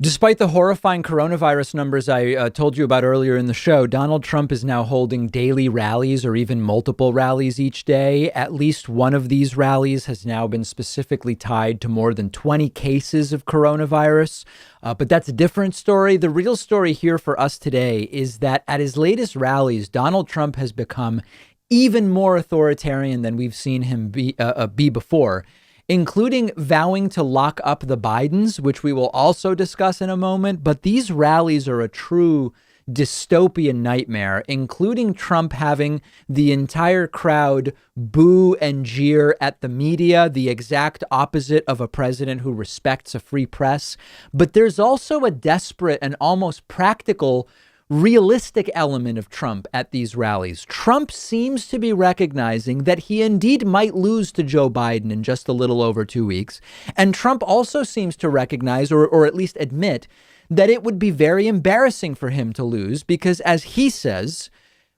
Despite the horrifying coronavirus numbers I told you about earlier in the show, Donald Trump is now holding daily rallies or even multiple rallies each day. At least one of these rallies has now been specifically tied to more than 20 cases of coronavirus. But that's a different story. The real story here for us today is that at his latest rallies, Donald Trump has become even more authoritarian than we've seen him be before, including vowing to lock up the Bidens, which we will also discuss in a moment. But these rallies are a true dystopian nightmare, including Trump having the entire crowd boo and jeer at the media, the exact opposite of a president who respects a free press. But there's also a desperate and almost practical realistic element of Trump at these rallies. Trump seems to be recognizing that he indeed might lose to Joe Biden in just a little over 2 weeks. And Trump also seems to recognize, or at least admit, that it would be very embarrassing for him to lose because, as he says,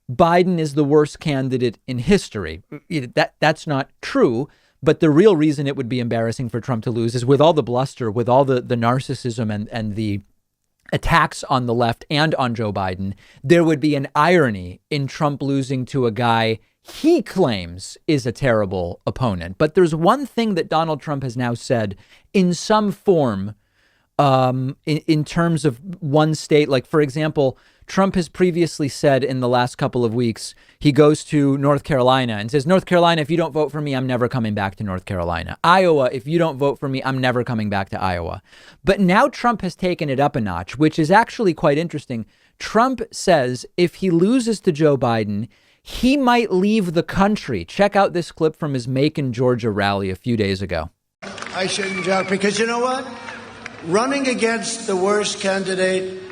Biden is the worst candidate in history. That's not true. But the real reason it would be embarrassing for Trump to lose is with all the bluster, with all the narcissism and the attacks on the left and on Joe Biden, there would be an irony in Trump losing to a guy he claims is a terrible opponent. But there's one thing that Donald Trump has now said in some form in terms of one state. Like, for example, Trump has previously said in the last couple of weeks, he goes to North Carolina and says, North Carolina, if you don't vote for me, I'm never coming back to North Carolina. Iowa, if you don't vote for me, I'm never coming back to Iowa. But now Trump has taken it up a notch, which is actually quite interesting. Trump says if he loses to Joe Biden, he might leave the country. Check out this clip from his Macon, Georgia rally a few days ago. I shouldn't joke because you know what? Running against the worst candidate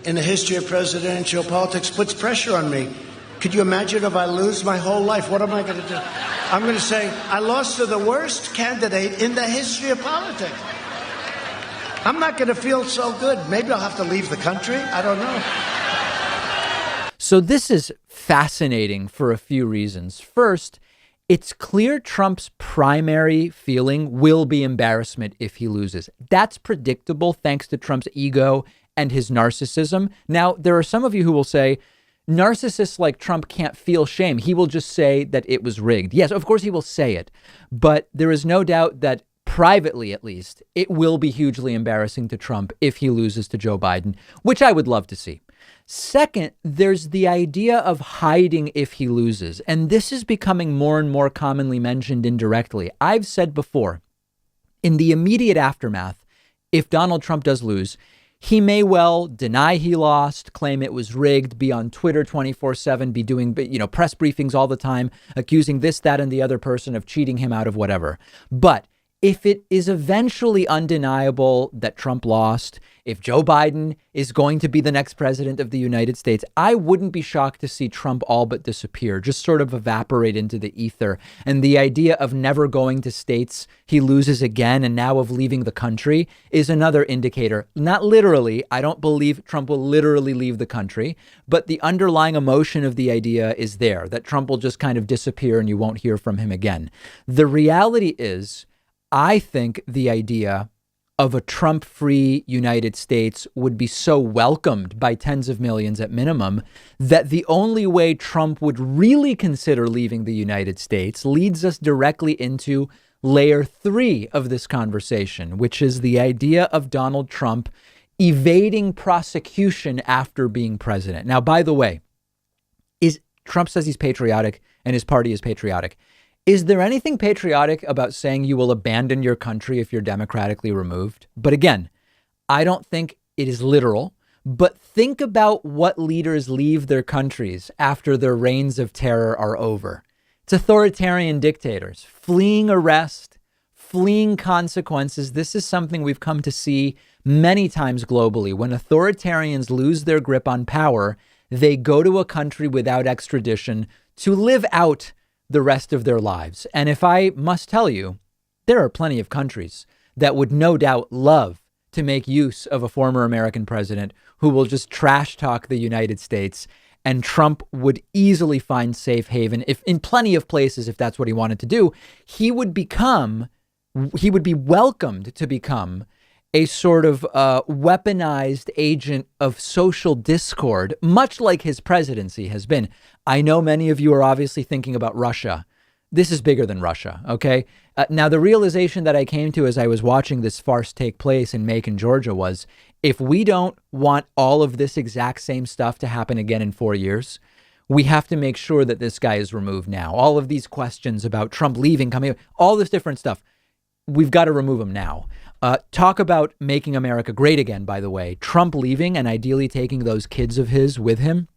in the history of presidential politics puts pressure on me. Could you imagine if I lose my whole life? What am I going to do? I'm going to say, I lost to the worst candidate in the history of politics. I'm not going to feel so good. Maybe I'll have to leave the country. I don't know. So this is fascinating for a few reasons. First, it's clear Trump's primary feeling will be embarrassment if he loses. That's predictable thanks to Trump's ego and his narcissism. Now, there are some of you who will say narcissists like Trump can't feel shame. He will just say that it was rigged. Yes, of course he will say it. But there is no doubt that privately, at least, it will be hugely embarrassing to Trump if he loses to Joe Biden, which I would love to see. Second, there's the idea of hiding if he loses. And this is becoming more and more commonly mentioned indirectly. I've said before, in the immediate aftermath, if Donald Trump does lose, he may well deny he lost, claim it was rigged, be on Twitter 24/7, be doing, press briefings all the time, accusing this, that, and the other person of cheating him out of whatever. But if it is eventually undeniable that Trump lost, if Joe Biden is going to be the next president of the United States, I wouldn't be shocked to see Trump all but disappear, just sort of evaporate into the ether. And the idea of never going to states he loses again and now of leaving the country is another indicator. Not literally. I don't believe Trump will literally leave the country, but the underlying emotion of the idea is there, that Trump will just kind of disappear and you won't hear from him again. The reality is, I think the idea of a Trump-free United States would be so welcomed by tens of millions at minimum that the only way Trump would really consider leaving the United States leads us directly into layer 3 of this conversation, which is the idea of Donald Trump evading prosecution after being president. Now, by the way, Trump says he's patriotic and his party is patriotic. Is there anything patriotic about saying you will abandon your country if you're democratically removed? But again, I don't think it is literal. But think about what leaders leave their countries after their reigns of terror are over. It's authoritarian dictators fleeing arrest, fleeing consequences. This is something we've come to see many times globally. When authoritarians lose their grip on power, they go to a country without extradition to live out the rest of their lives. And if I must tell you, there are plenty of countries that would no doubt love to make use of a former American president who will just trash talk the United States, and Trump would easily find safe haven if in plenty of places, if that's what he wanted to do. He would be welcomed to become a sort of weaponized agent of social discord, much like his presidency has been. I know many of you are obviously thinking about Russia. This is bigger than Russia, okay? Now, the realization that I came to as I was watching this farce take place in Macon, Georgia, was if we don't want all of this exact same stuff to happen again in 4 years, we have to make sure that this guy is removed now. All of these questions about Trump leaving, coming, all this different stuff, we've got to remove him now. Talk about making America great again, by the way. Trump leaving and ideally taking those kids of his with him,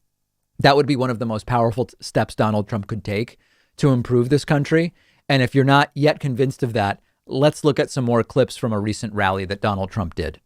that would be one of the most powerful steps Donald Trump could take to improve this country. And if you're not yet convinced of that, let's look at some more clips from a recent rally that Donald Trump did.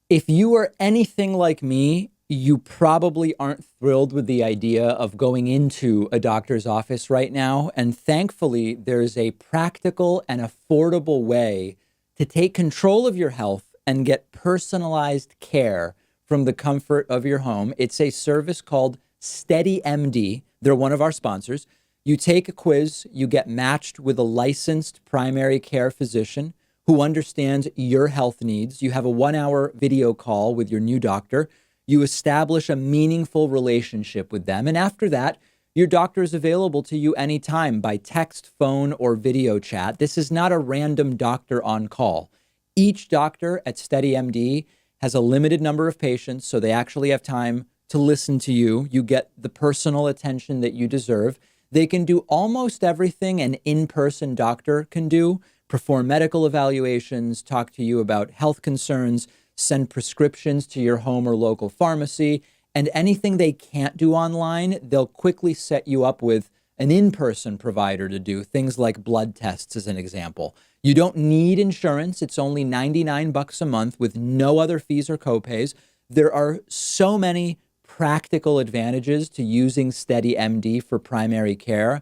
If you are anything like me, you probably aren't thrilled with the idea of going into a doctor's office right now. And thankfully, there's a practical and affordable way to take control of your health and get personalized care from the comfort of your home. It's a service called SteadyMD. They're one of our sponsors. You take a quiz, you get matched with a licensed primary care physician who understands your health needs. You have a 1-hour video call with your new doctor. You establish a meaningful relationship with them. And after that, your doctor is available to you anytime by text, phone, or video chat. This is not a random doctor on call. Each doctor at SteadyMD has a limited number of patients, so they actually have time to listen to you. You get the personal attention that you deserve. They can do almost everything an in-person doctor can do: perform medical evaluations, talk to you about health concerns, send prescriptions to your home or local pharmacy, and anything they can't do online, they'll quickly set you up with an in-person provider to do, things like blood tests, as an example. You don't need insurance. It's only $99 a month with no other fees or copays. There are so many practical advantages to using SteadyMD for primary care,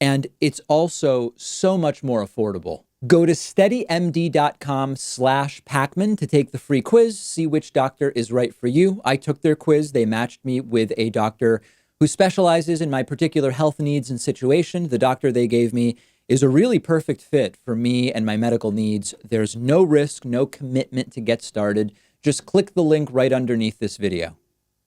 and it's also so much more affordable. Go to steadymd.com/Pakman to take the free quiz, see which doctor is right for you. I took their quiz. They matched me with a doctor who specializes in my particular health needs and situation. The doctor they gave me is a really perfect fit for me and my medical needs. There's no risk, no commitment to get started. Just click the link right underneath this video.